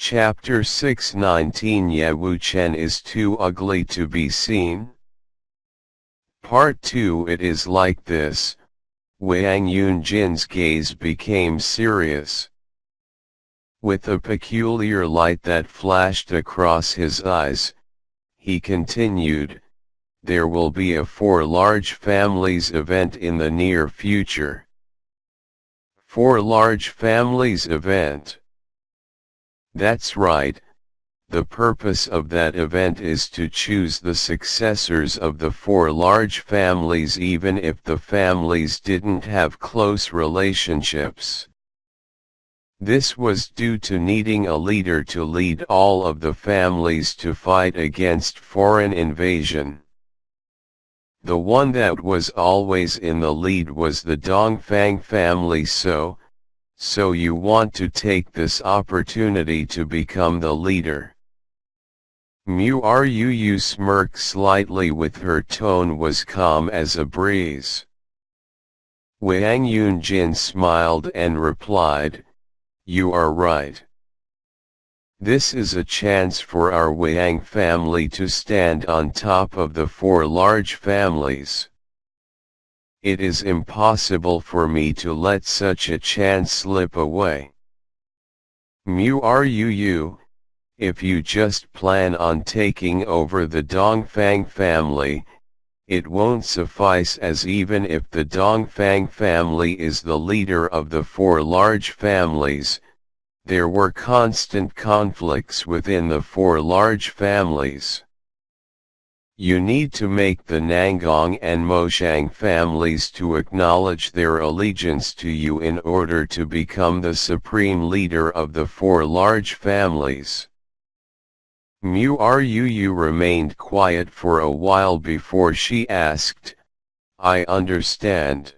Chapter 619 Ye Wu Chen is too ugly to be seen. Part 2 It is like this. Wang Yunjin's gaze became serious. With a peculiar light that flashed across his eyes, he continued, there will be a 4 large families event in the near future. 4 large families event. That's right. The purpose of that event is to choose the successors of the 4 large families even if the families didn't have close relationships. This was due to needing a leader to lead all of the families to fight against foreign invasion. The one that was always in the lead was the Dongfang family, so you want to take this opportunity to become the leader. Mu Ruu smirked slightly, with her tone was calm as a breeze. Wang Yunjin smiled and replied, you are right. This is a chance for our Wang family to stand on top of the 4 large families. It is impossible for me to let such a chance slip away. Mu Ruu, if you just plan on taking over the Dongfang family, it won't suffice, as even if the Dongfang family is the leader of the 4 large families, there were constant conflicts within the 4 large families. You need to make the Nangong and Moshang families to acknowledge their allegiance to you in order to become the supreme leader of the 4 large families. Mu Ruu remained quiet for a while before she asked, I understand.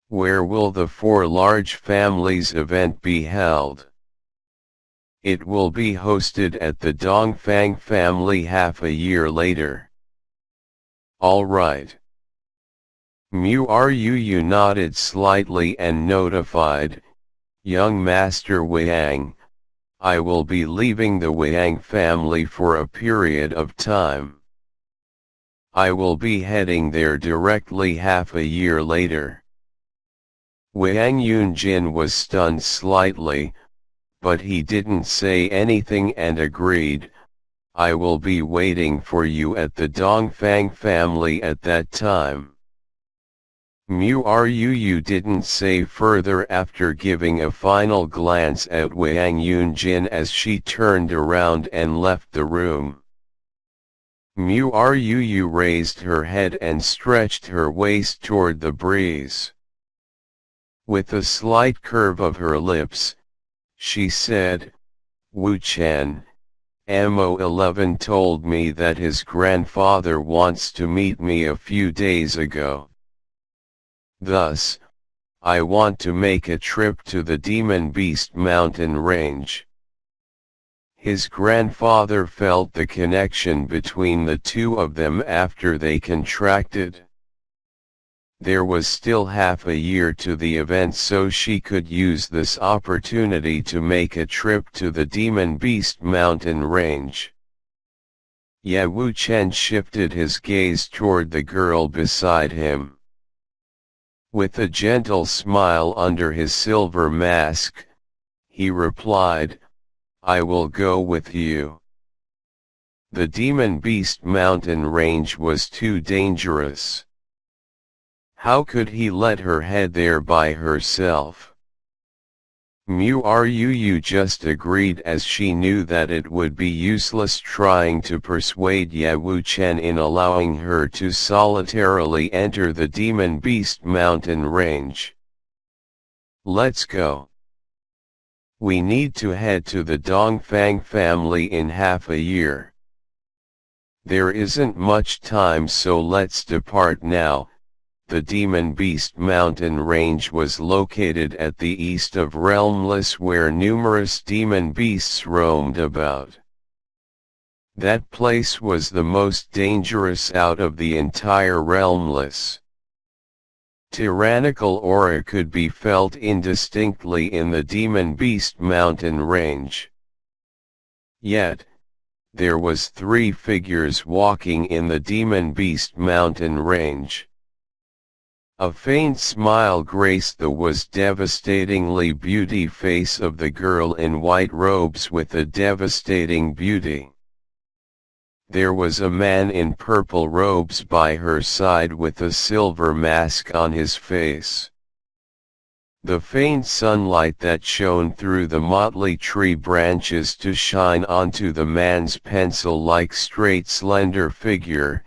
Where will the 4 large families event be held? It will be hosted at the Dongfang family half a year later. All right. Mu Ruu nodded slightly and notified, young Master Wang, I will be leaving the Wang family for a period of time. I will be heading there directly half a year later. Wang Yunjin was stunned slightly, but he didn't say anything and agreed, I will be waiting for you at the Dongfang family at that time. Mu Ruu didn't say further after giving a final glance at Wang Yunjin as she turned around and left the room. Mu Ruu raised her head and stretched her waist toward the breeze. With a slight curve of her lips, she said, Wu Chen, Mo11 told me that his grandfather wants to meet me a few days ago. Thus, I want to make a trip to the Demon Beast mountain range. His grandfather felt the connection between the two of them after they contracted. There was still half a year to the event, so she could use this opportunity to make a trip to the Demon Beast mountain range. Ye Wu Chen shifted his gaze toward the girl beside him. With a gentle smile under his silver mask, he replied, I will go with you. The Demon Beast mountain range was too dangerous. How could he let her head there by herself? Mu Ruu just agreed, as she knew that it would be useless trying to persuade Ye Wu Chen in allowing her to solitarily enter the Demon Beast mountain range. Let's go. We need to head to the Dongfang family in half a year. There isn't much time, so let's depart now. The Demon Beast mountain range was located at the east of Realmless, where numerous demon beasts roamed about. That place was the most dangerous out of the entire Realmless. Tyrannical aura could be felt indistinctly in the Demon Beast mountain range. Yet, there was 3 figures walking in the Demon Beast mountain range. A faint smile graced the was devastatingly beauty face of the girl in white robes with a devastating beauty. There was a man in purple robes by her side with a silver mask on his face. The faint sunlight that shone through the motley tree branches to shine onto the man's pencil-like straight slender figure,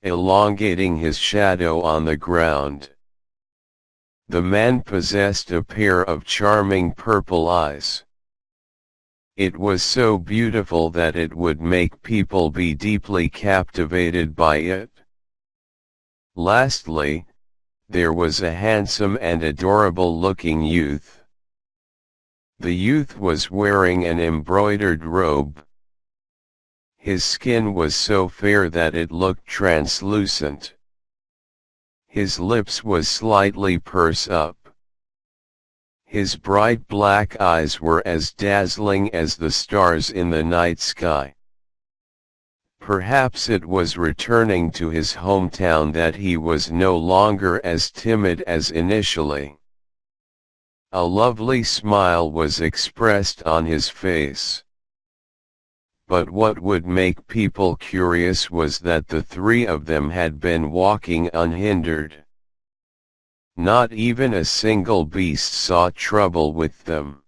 elongating his shadow on the ground. The man possessed a pair of charming purple eyes. It was so beautiful that it would make people be deeply captivated by it. Lastly, there was a handsome and adorable-looking youth. The youth was wearing an embroidered robe. His skin was so fair that it looked translucent. His lips was slightly pursed up. His bright black eyes were as dazzling as the stars in the night sky. Perhaps it was returning to his hometown that he was no longer as timid as initially. A lovely smile was expressed on his face. But what would make people curious was that the 3 of them had been walking unhindered. Not even a single beast saw trouble with them.